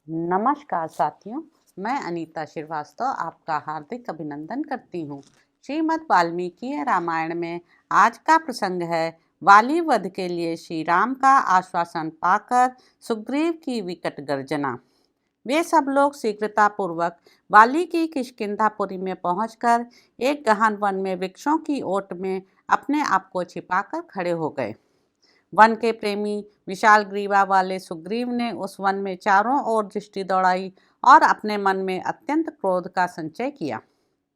नमस्कार साथियों, मैं अनीता श्रीवास्तव आपका हार्दिक अभिनंदन करती हूँ। श्रीमद् वाल्मीकि रामायण में आज का प्रसंग है वाली वध के लिए श्री राम का आश्वासन पाकर सुग्रीव की विकट गर्जना। वे सब लोग शीघ्रतापूर्वक वाली की किष्किंधापुरी में पहुंचकर एक गहन वन में वृक्षों की ओट में अपने आप को छिपाकर खड़े हो गए। वन के प्रेमी विशाल ग्रीवा वाले सुग्रीव ने उस वन में चारों ओर दृष्टि दौड़ाई और अपने मन में अत्यंत क्रोध का संचय किया।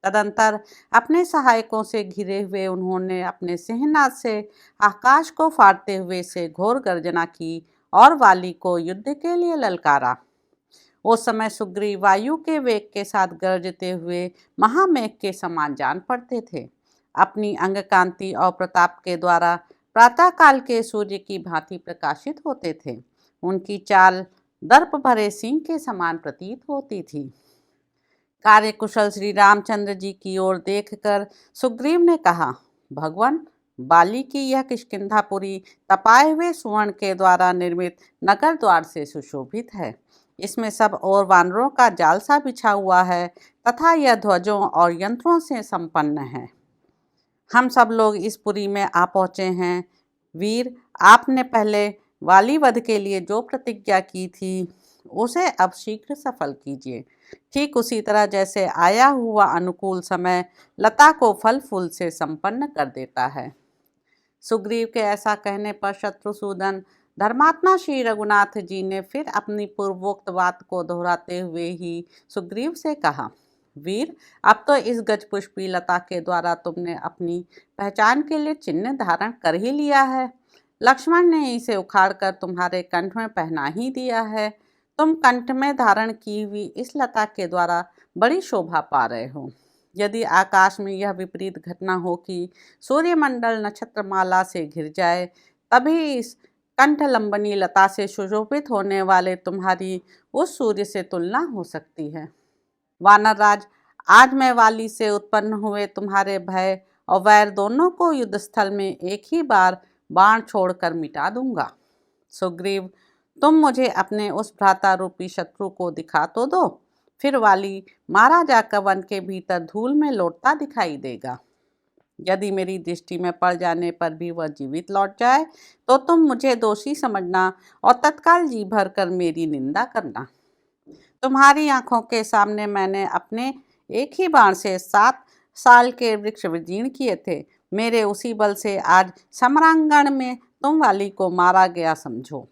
तदंतर अपने सहायकों से घिरे हुए उन्होंने अपने सिंहनाद से आकाश को फाड़ते हुए से घोर गर्जना की और वाली को युद्ध के लिए ललकारा। उस समय सुग्रीव वायु के वेग के साथ गरजते हुए महामेघ के समान जान पड़ते थे। अपनी अंग कांति और प्रताप के द्वारा प्रातःकाल के सूर्य की भांति प्रकाशित होते थे। उनकी चाल दर्प भरे सिंह के समान प्रतीत होती थी। कार्यकुशल श्री रामचंद्र जी की ओर देखकर सुग्रीव ने कहा, भगवान, बाली की यह किष्किंधापुरी तपाए हुए सुवर्ण के द्वारा निर्मित नगर द्वार से सुशोभित है। इसमें सब और वानरों का जाल सा बिछा हुआ है तथा यह ध्वजों और यंत्रों से संपन्न है। हम सब लोग इस पुरी में आ पहुँचे हैं। वीर, आपने पहले वाली वध के लिए जो प्रतिज्ञा की थी उसे अब शीघ्र सफल कीजिए। ठीक उसी तरह जैसे आया हुआ अनुकूल समय लता को फल फूल से संपन्न कर देता है। सुग्रीव के ऐसा कहने पर शत्रुसूदन धर्मात्मा श्री रघुनाथ जी ने फिर अपनी पूर्वोक्त बात को दोहराते हुए ही सुग्रीव से कहा, वीर, अब तो इस गजपुष्पी लता के द्वारा तुमने अपनी पहचान के लिए चिन्ह धारण कर ही लिया है। लक्ष्मण ने इसे उखाड़कर तुम्हारे कंठ में पहना ही दिया है। तुम कंठ में धारण की हुई इस लता के द्वारा बड़ी शोभा पा रहे हो। यदि आकाश में यह विपरीत घटना हो कि सूर्यमंडल नक्षत्रमाला से घिर जाए, तभी इस कंठ लंबनी लता से सुशोभित होने वाले तुम्हारी उस सूर्य से तुलना हो सकती है। वानरराज, आज मैं वाली से उत्पन्न हुए तुम्हारे भय और वैर दोनों को युद्धस्थल में एक ही बार बाण छोड़कर मिटा दूंगा। सुग्रीव, तुम मुझे अपने उस भ्राता रूपी शत्रु को दिखा तो दो, फिर वाली मारा जाकर वन के भीतर धूल में लौटता दिखाई देगा। यदि मेरी दृष्टि में पड़ जाने पर भी वह जीवित लौट जाए तो तुम मुझे दोषी समझना और तत्काल जी भर कर मेरी निंदा करना। तुम्हारी आंखों के सामने मैंने अपने एक ही बाण से 7 साल के वृक्ष विदीर्ण किए थे। मेरे उसी बल से आज समरांगण में तुम वाली को मारा गया समझो।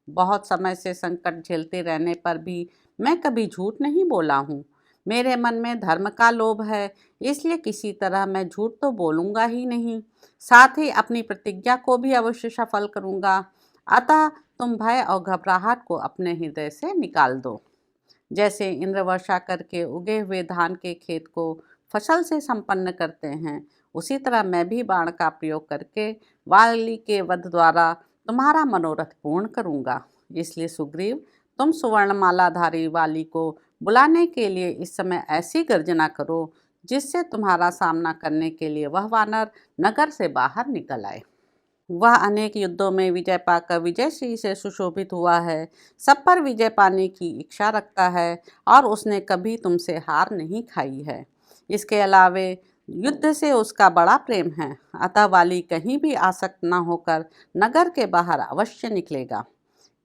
बहुत समय से संकट झेलते रहने पर भी मैं कभी झूठ नहीं बोला हूँ। मेरे मन में धर्म का लोभ है, इसलिए किसी तरह मैं झूठ तो बोलूँगा ही नहीं। साथ ही अपनी प्रतिज्ञा को भी अवश्य सफल करूँगा। अतः तुम भय और घबराहट को अपने हृदय से निकाल दो। जैसे इंद्र वर्षा करके उगे हुए धान के खेत को फसल से संपन्न करते हैं, उसी तरह मैं भी बाण का प्रयोग करके वाली के वध द्वारा तुम्हारा मनोरथ पूर्ण करूँगा। इसलिए सुग्रीव, तुम सुवर्णमालाधारी वाली को बुलाने के लिए इस समय ऐसी गर्जना करो जिससे तुम्हारा सामना करने के लिए वह वानर नगर से बाहर निकल आए। वह अनेक युद्धों में विजय पाकर विजयश्री से सुशोभित हुआ है, सब पर विजय पाने की इच्छा रखता है और उसने कभी तुमसे हार नहीं खाई है। इसके अलावे युद्ध से उसका बड़ा प्रेम है। अतः वाली कहीं भी आसक्त न होकर नगर के बाहर अवश्य निकलेगा,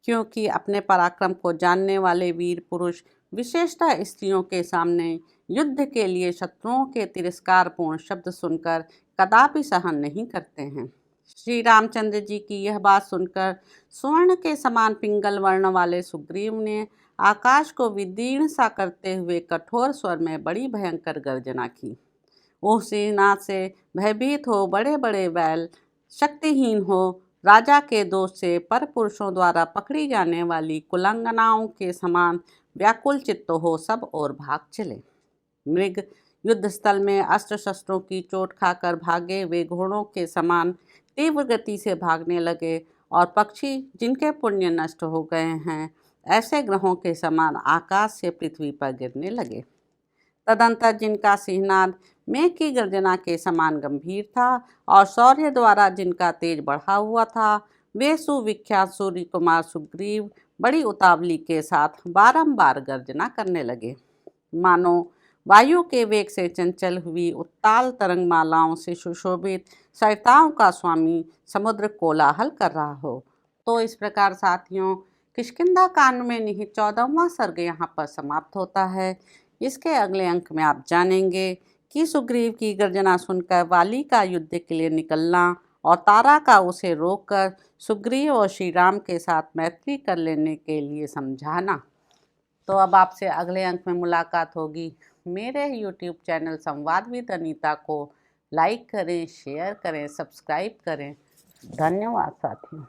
क्योंकि अपने पराक्रम को जानने वाले वीर पुरुष विशेषतः स्त्रियों के सामने युद्ध के लिए शत्रुओं के तिरस्कारपूर्ण शब्द सुनकर कदापि सहन नहीं करते हैं। श्री रामचंद्र जी की यह बात सुनकर स्वर्ण के समान पिंगल वर्ण वाले सुग्रीव ने आकाश को विदीर्ण सा करते हुए कठोर स्वर में बड़ी भयंकर गर्जना की। उस नाद से भयभीत हो बड़े बड़े बैल, शक्तिहीन हो राजा के दोष से पर पुरुषों द्वारा पकड़ी जाने वाली कुलांगनाओं के समान व्याकुल चित्त हो सब और भाग चले। मृग युद्ध स्थल में अस्त्र शस्त्रों की चोट खाकर भागे हुए घोड़ों के समान तीव्र गति से भागने लगे और पक्षी जिनके पुण्य नष्ट हो गए हैं ऐसे ग्रहों के समान आकाश से पृथ्वी पर गिरने लगे। तदंतर जिनका सिंहनाद मेघ की गर्जना के समान गंभीर था और शौर्य द्वारा जिनका तेज बढ़ा हुआ था, वे सुविख्यात सूर्य कुमार सुग्रीव बड़ी उतावली के साथ बारंबार गर्जना करने लगे, मानो वायु के वेग से चंचल हुई उत्ताल तरंगमालाओं से सुशोभित सरिताओं का स्वामी समुद्र कोलाहल कर रहा हो। तो इस प्रकार साथियों, किष्किंधा कांड में निहित 14वां सर्ग यहाँ पर समाप्त होता है। इसके अगले अंक में आप जानेंगे कि सुग्रीव की गर्जना सुनकर वाली का युद्ध के लिए निकलना और तारा का उसे रोककर सुग्रीव और श्री राम के साथ मैत्री कर लेने के लिए समझाना। तो अब आपसे अगले अंक में मुलाकात होगी। मेरे YouTube चैनल संवाद विद अनीता को लाइक करें, शेयर करें, सब्सक्राइब करें। धन्यवाद साथियों।